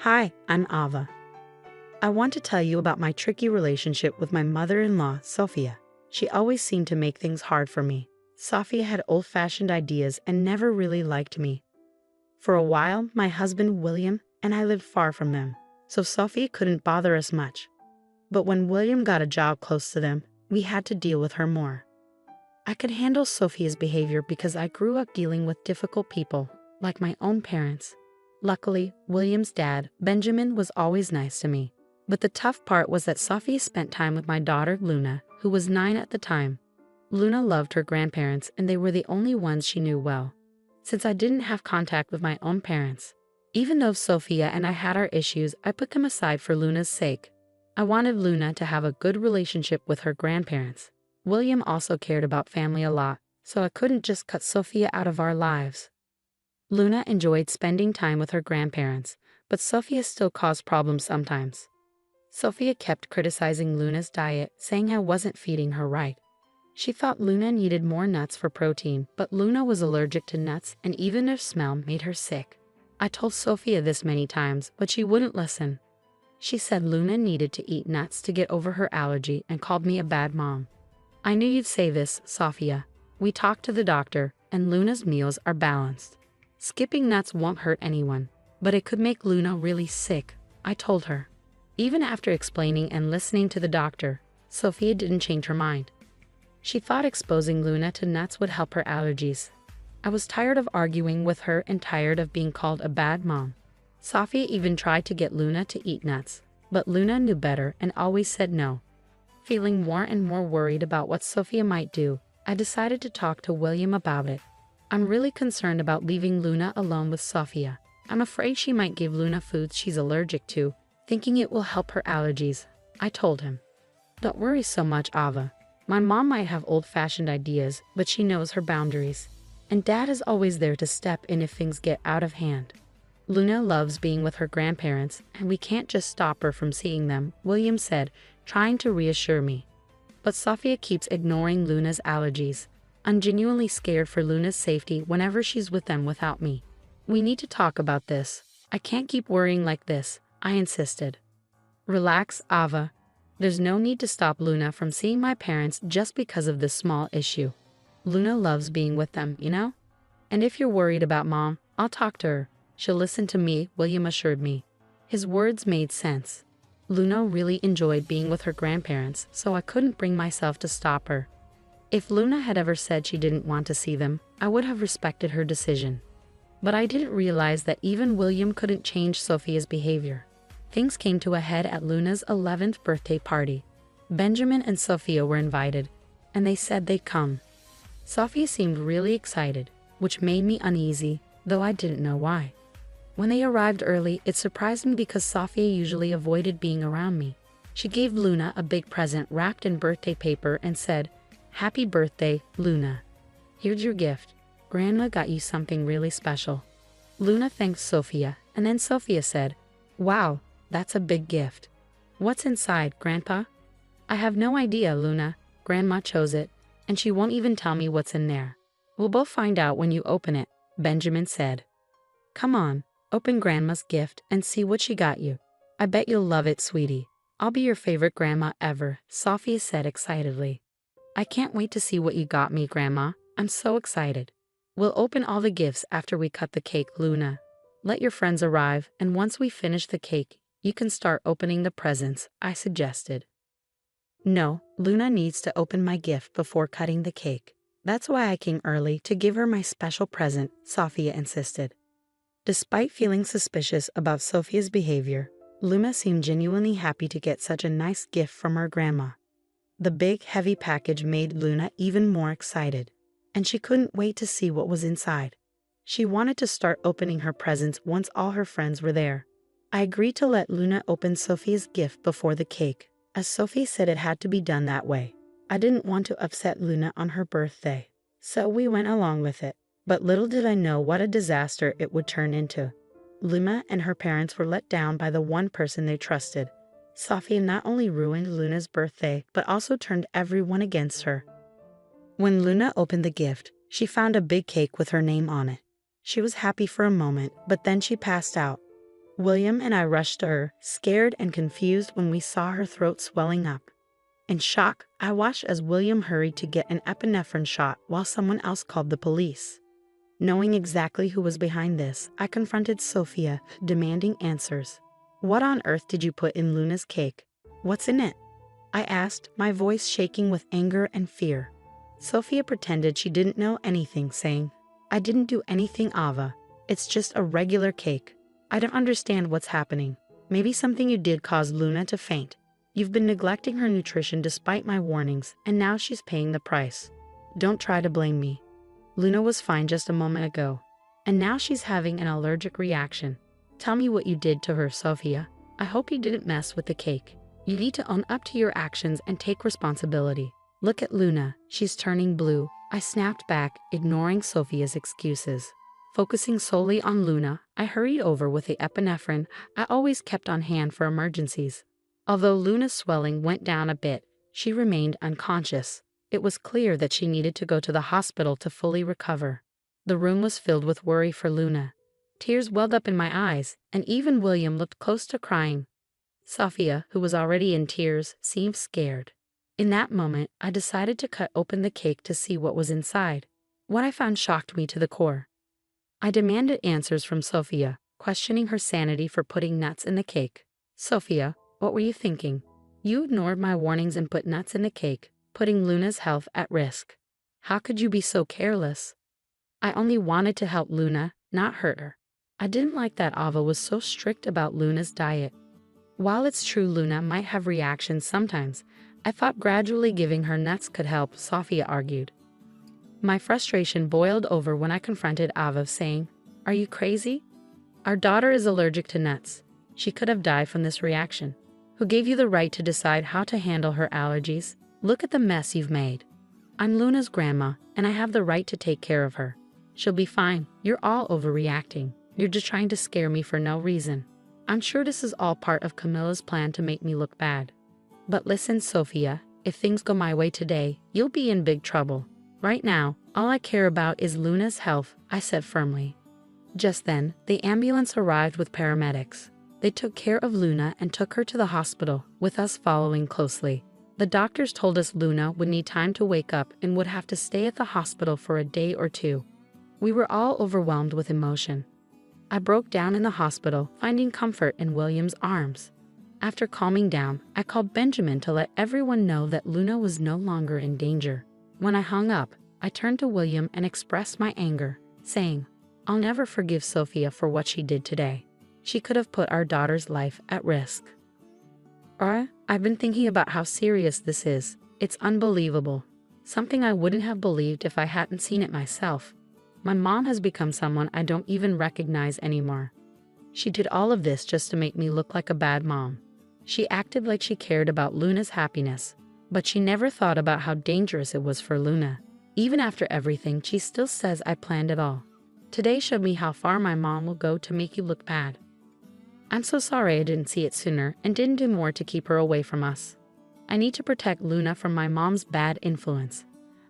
Hi, I'm Ava. I want to tell you about my tricky relationship with my mother-in-law, Sophia. She always seemed to make things hard for me. Sophia had old-fashioned ideas and never really liked me. For a while, my husband William and I lived far from them, so Sophia couldn't bother us much. But when William got a job close to them, we had to deal with her more. I could handle Sophia's behavior because I grew up dealing with difficult people, like my own parents. Luckily, William's dad, Benjamin, was always nice to me. But the tough part was that Sophia spent time with my daughter, Luna, who was 9 at the time. Luna loved her grandparents, and they were the only ones she knew well, since I didn't have contact with my own parents. Even though Sophia and I had our issues, I put them aside for Luna's sake. I wanted Luna to have a good relationship with her grandparents. William also cared about family a lot, so I couldn't just cut Sophia out of our lives. Luna enjoyed spending time with her grandparents, but Sophia still caused problems sometimes. Sophia kept criticizing Luna's diet, saying I wasn't feeding her right. She thought Luna needed more nuts for protein, but Luna was allergic to nuts, and even their smell made her sick. I told Sophia this many times, but she wouldn't listen. She said Luna needed to eat nuts to get over her allergy and called me a bad mom. I knew you'd say this, Sophia. We talked to the doctor, and Luna's meals are balanced. Skipping nuts won't hurt anyone, but it could make Luna really sick, I told her. Even after explaining and listening to the doctor, Sophia didn't change her mind. She thought exposing Luna to nuts would help her allergies. I was tired of arguing with her and tired of being called a bad mom. Sophia even tried to get Luna to eat nuts, but Luna knew better and always said no. Feeling more and more worried about what Sophia might do, I decided to talk to William about it. I'm really concerned about leaving Luna alone with Sophia. I'm afraid she might give Luna foods she's allergic to, thinking it will help her allergies, I told him. Don't worry so much, Ava. My mom might have old-fashioned ideas, but she knows her boundaries. And Dad is always there to step in if things get out of hand. Luna loves being with her grandparents, and we can't just stop her from seeing them, William said, trying to reassure me. But Sophia keeps ignoring Luna's allergies. I'm genuinely scared for Luna's safety whenever she's with them without me. We need to talk about this. I can't keep worrying like this, I insisted. Relax, Ava. There's no need to stop Luna from seeing my parents just because of this small issue. Luna loves being with them, you know? And if you're worried about Mom, I'll talk to her. She'll listen to me, William assured me. His words made sense. Luna really enjoyed being with her grandparents, so I couldn't bring myself to stop her. If Luna had ever said she didn't want to see them, I would have respected her decision. But I didn't realize that even William couldn't change Sophia's behavior. Things came to a head at Luna's 11th birthday party. Benjamin and Sophia were invited, and they said they'd come. Sophia seemed really excited, which made me uneasy, though I didn't know why. When they arrived early, it surprised me because Sophia usually avoided being around me. She gave Luna a big present wrapped in birthday paper and said, "Happy birthday, Luna. Here's your gift. Grandma got you something really special." Luna thanked Sophia, and then Sophia said, "Wow, that's a big gift. What's inside, Grandpa?" "I have no idea, Luna. Grandma chose it, and she won't even tell me what's in there." "We'll both find out when you open it," Benjamin said. "Come on, open Grandma's gift and see what she got you. I bet you'll love it, sweetie. I'll be your favorite grandma ever," Sophia said excitedly. "I can't wait to see what you got me, Grandma. I'm so excited." "We'll open all the gifts after we cut the cake, Luna. Let your friends arrive, and once we finish the cake, you can start opening the presents," I suggested. "No, Luna needs to open my gift before cutting the cake. That's why I came early, to give her my special present," Sophia insisted. Despite feeling suspicious about Sophia's behavior, Luna seemed genuinely happy to get such a nice gift from her grandma. The big, heavy package made Luna even more excited, and she couldn't wait to see what was inside. She wanted to start opening her presents once all her friends were there. I agreed to let Luna open Sophia's gift before the cake, as Sophie said it had to be done that way. I didn't want to upset Luna on her birthday, so we went along with it. But little did I know what a disaster it would turn into. Luna and her parents were let down by the one person they trusted. Sophia not only ruined Luna's birthday, but also turned everyone against her. When Luna opened the gift, she found a big cake with her name on it. She was happy for a moment, but then she passed out. William and I rushed to her, scared and confused when we saw her throat swelling up. In shock, I watched as William hurried to get an epinephrine shot while someone else called the police. Knowing exactly who was behind this, I confronted Sophia, demanding answers. "What on earth did you put in Luna's cake? What's in it?" I asked, my voice shaking with anger and fear. Sophia pretended she didn't know anything, saying, "I didn't do anything, Ava. It's just a regular cake. I don't understand what's happening. Maybe something you did caused Luna to faint. You've been neglecting her nutrition despite my warnings, and now she's paying the price. Don't try to blame me. Luna was fine just a moment ago, and now she's having an allergic reaction. Tell me what you did to her, Sophia. I hope you didn't mess with the cake. You need to own up to your actions and take responsibility. Look at Luna, she's turning blue." I snapped back, ignoring Sophia's excuses. Focusing solely on Luna, I hurried over with the epinephrine I always kept on hand for emergencies. Although Luna's swelling went down a bit, she remained unconscious. It was clear that she needed to go to the hospital to fully recover. The room was filled with worry for Luna. Tears welled up in my eyes, and even William looked close to crying. Sophia, who was already in tears, seemed scared. In that moment, I decided to cut open the cake to see what was inside. What I found shocked me to the core. I demanded answers from Sophia, questioning her sanity for putting nuts in the cake. "Sophia, what were you thinking? You ignored my warnings and put nuts in the cake, putting Luna's health at risk. How could you be so careless?" "I only wanted to help Luna, not hurt her. I didn't like that Ava was so strict about Luna's diet. While it's true Luna might have reactions sometimes, I thought gradually giving her nuts could help," Sophia argued. My frustration boiled over when I confronted Ava, saying, "Are you crazy? Our daughter is allergic to nuts. She could have died from this reaction. Who gave you the right to decide how to handle her allergies? Look at the mess you've made. I'm Luna's grandma, and I have the right to take care of her. She'll be fine. You're all overreacting. You're just trying to scare me for no reason. I'm sure this is all part of Camilla's plan to make me look bad. But listen, Sophia, if things go my way today, you'll be in big trouble. Right now, all I care about is Luna's health," I said firmly. Just then, the ambulance arrived with paramedics. They took care of Luna and took her to the hospital, with us following closely. The doctors told us Luna would need time to wake up and would have to stay at the hospital for a day or two. We were all overwhelmed with emotion. I broke down in the hospital, finding comfort in William's arms. After calming down, I called Benjamin to let everyone know that Luna was no longer in danger. When I hung up, I turned to William and expressed my anger, saying, "I'll never forgive Sophia for what she did today. She could have put our daughter's life at risk." I've been thinking about how serious this is. It's unbelievable. Something I wouldn't have believed if I hadn't seen it myself. My mom has become someone I don't even recognize anymore. She did all of this just to make me look like a bad mom. She acted like she cared about Luna's happiness, but she never thought about how dangerous it was for Luna. Even after everything, she still says I planned it all. Today showed me how far my mom will go to make you look bad. I'm so sorry I didn't see it sooner and didn't do more to keep her away from us. I need to protect Luna from my mom's bad influence.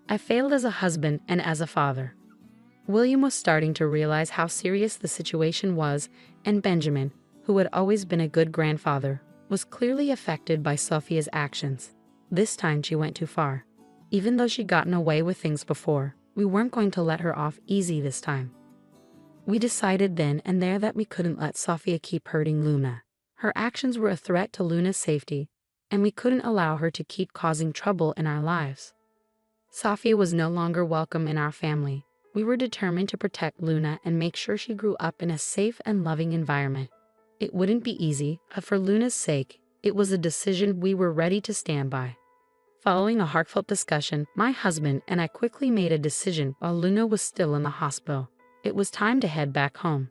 I failed as a husband and as a father. William was starting to realize how serious the situation was, and Benjamin, who had always been a good grandfather, was clearly affected by Sophia's actions. This time she went too far. Even though she'd gotten away with things before, we weren't going to let her off easy this time. We decided then and there that we couldn't let Sophia keep hurting Luna. Her actions were a threat to Luna's safety, and we couldn't allow her to keep causing trouble in our lives. Sophia was no longer welcome in our family. We were determined to protect Luna and make sure she grew up in a safe and loving environment. It wouldn't be easy, but for Luna's sake, it was a decision we were ready to stand by. Following a heartfelt discussion, my husband and I quickly made a decision while Luna was still in the hospital. It was time to head back home.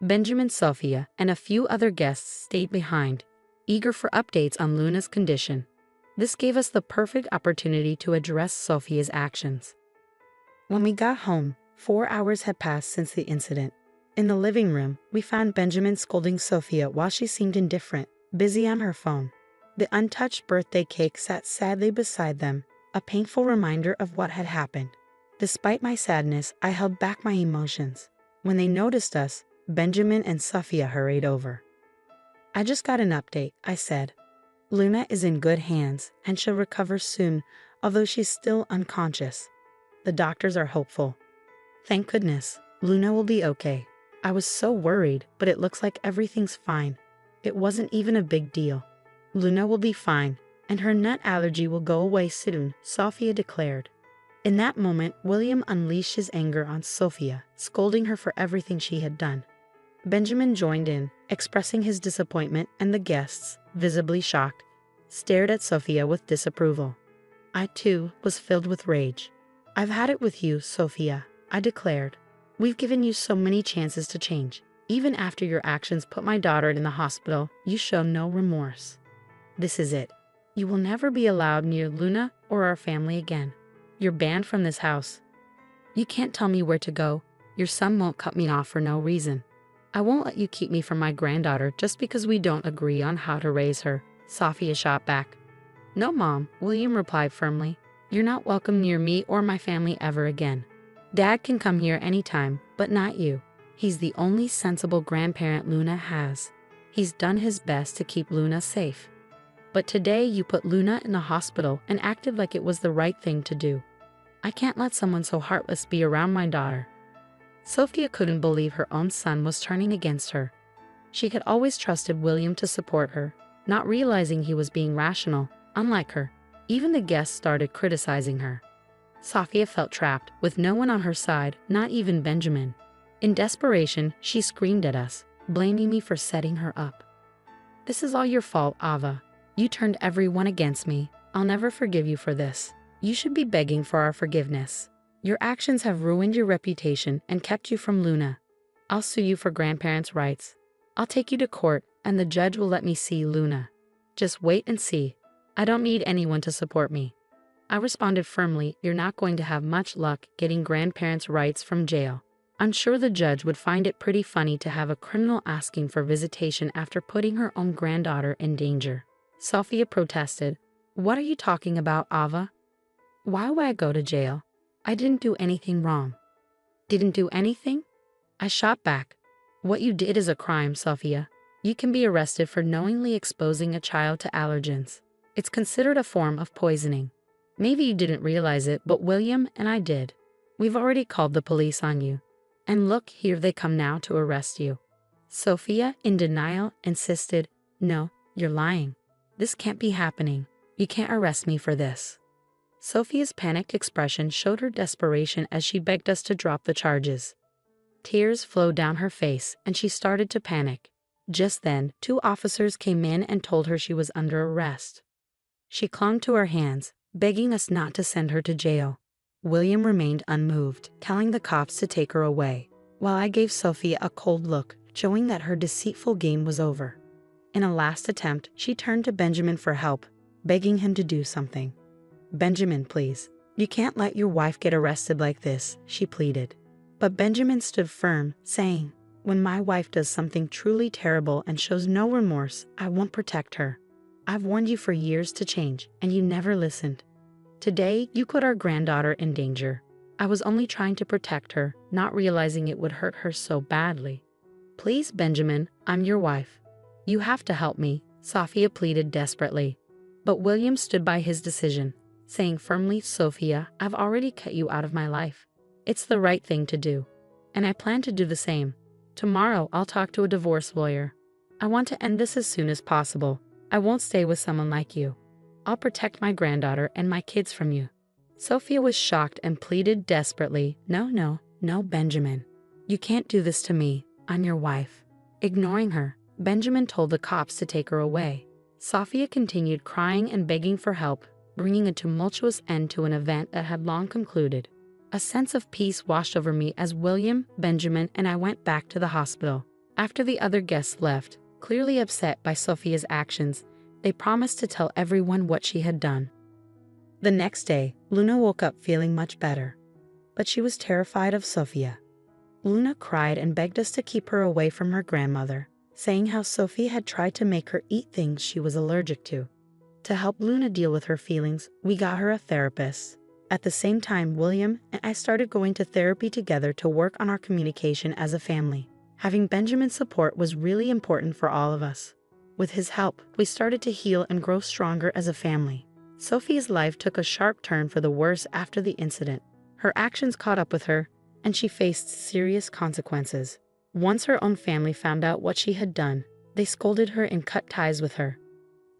Benjamin, Sophia, and a few other guests stayed behind, eager for updates on Luna's condition. This gave us the perfect opportunity to address Sophia's actions. When we got home, 4 hours had passed since the incident. In the living room, we found Benjamin scolding Sophia while she seemed indifferent, busy on her phone. The untouched birthday cake sat sadly beside them, a painful reminder of what had happened. Despite my sadness, I held back my emotions. When they noticed us, Benjamin and Sophia hurried over. I just got an update, I said. Luna is in good hands and she'll recover soon, although she's still unconscious. The doctors are hopeful. Thank goodness, Luna will be okay. I was so worried, but it looks like everything's fine. It wasn't even a big deal. Luna will be fine, and her nut allergy will go away soon, Sophia declared. In that moment, William unleashed his anger on Sophia, scolding her for everything she had done. Benjamin joined in, expressing his disappointment, and the guests, visibly shocked, stared at Sophia with disapproval. I, too, was filled with rage. I've had it with you, Sophia, I declared. We've given you so many chances to change. Even after your actions put my daughter in the hospital, you show no remorse. This is it. You will never be allowed near Luna or our family again. You're banned from this house. You can't tell me where to go. Your son won't cut me off for no reason. I won't let you keep me from my granddaughter just because we don't agree on how to raise her, Sophia shot back. No, Mom, William replied firmly. You're not welcome near me or my family ever again. Dad can come here anytime, but not you. He's the only sensible grandparent Luna has. He's done his best to keep Luna safe. But today you put Luna in the hospital and acted like it was the right thing to do. I can't let someone so heartless be around my daughter. Sophia couldn't believe her own son was turning against her. She had always trusted William to support her, not realizing he was being rational, unlike her. Even the guests started criticizing her. Sophia felt trapped, with no one on her side, not even Benjamin. In desperation, she screamed at us, blaming me for setting her up. This is all your fault, Ava. You turned everyone against me. I'll never forgive you for this. You should be begging for our forgiveness. Your actions have ruined your reputation and kept you from Luna. I'll sue you for grandparents' rights. I'll take you to court, and the judge will let me see Luna. Just wait and see. I don't need anyone to support me. I responded firmly, you're not going to have much luck getting grandparents' rights from jail. I'm sure the judge would find it pretty funny to have a criminal asking for visitation after putting her own granddaughter in danger. Sophia protested. What are you talking about, Ava? Why would I go to jail? I didn't do anything wrong. Didn't do anything? I shot back. What you did is a crime, Sophia. You can be arrested for knowingly exposing a child to allergens. It's considered a form of poisoning. Maybe you didn't realize it, but William and I did. We've already called the police on you. And look, here they come now to arrest you. Sophia, in denial, insisted, no, you're lying. This can't be happening. You can't arrest me for this. Sophia's panicked expression showed her desperation as she begged us to drop the charges. Tears flowed down her face, and she started to panic. Just then, 2 officers came in and told her she was under arrest. She clung to our hands, begging us not to send her to jail. William remained unmoved, telling the cops to take her away, while I gave Sophia a cold look, showing that her deceitful game was over. In a last attempt, she turned to Benjamin for help, begging him to do something. Benjamin, please. You can't let your wife get arrested like this, she pleaded. But Benjamin stood firm, saying, when my wife does something truly terrible and shows no remorse, I won't protect her. I've warned you for years to change, and you never listened. Today, you put our granddaughter in danger. I was only trying to protect her, not realizing it would hurt her so badly. Please, Benjamin, I'm your wife. You have to help me, Sophia pleaded desperately. But William stood by his decision, saying firmly, Sophia, I've already cut you out of my life. It's the right thing to do. And I plan to do the same. Tomorrow, I'll talk to a divorce lawyer. I want to end this as soon as possible. I won't stay with someone like you. I'll protect my granddaughter and my kids from you. Sophia was shocked and pleaded desperately, no, Benjamin. You can't do this to me. I'm your wife. Ignoring her, Benjamin told the cops to take her away. Sophia continued crying and begging for help, bringing a tumultuous end to an event that had long concluded. A sense of peace washed over me as William, Benjamin, and I went back to the hospital. After the other guests left, clearly upset by Sophia's actions, they promised to tell everyone what she had done. The next day, Luna woke up feeling much better, but she was terrified of Sophia. Luna cried and begged us to keep her away from her grandmother, saying how Sophia had tried to make her eat things she was allergic to. To help Luna deal with her feelings, we got her a therapist. At the same time, William and I started going to therapy together to work on our communication as a family. Having Benjamin's support was really important for all of us. With his help, we started to heal and grow stronger as a family. Sophia's life took a sharp turn for the worse after the incident. Her actions caught up with her, and she faced serious consequences. Once her own family found out what she had done, they scolded her and cut ties with her.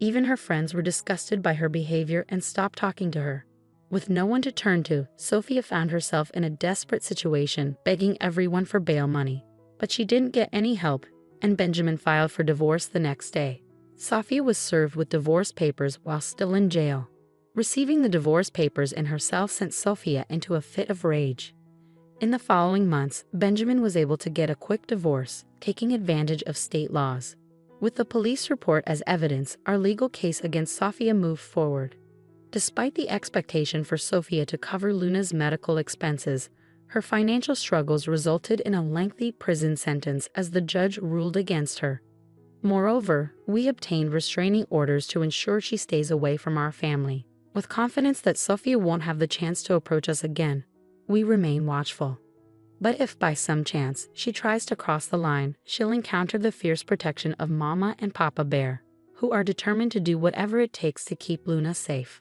Even her friends were disgusted by her behavior and stopped talking to her. With no one to turn to, Sophia found herself in a desperate situation, begging everyone for bail money. But she didn't get any help, and Benjamin filed for divorce the next day. Sophia was served with divorce papers while still in jail. Receiving the divorce papers in her cell sent Sophia into a fit of rage. In the following months, Benjamin was able to get a quick divorce, taking advantage of state laws. With the police report as evidence, our legal case against Sophia moved forward. Despite the expectation for Sophia to cover Luna's medical expenses, her financial struggles resulted in a lengthy prison sentence as the judge ruled against her. Moreover, we obtained restraining orders to ensure she stays away from our family. With confidence that Sophia won't have the chance to approach us again, we remain watchful. But if by some chance she tries to cross the line, she'll encounter the fierce protection of Mama and Papa Bear, who are determined to do whatever it takes to keep Luna safe.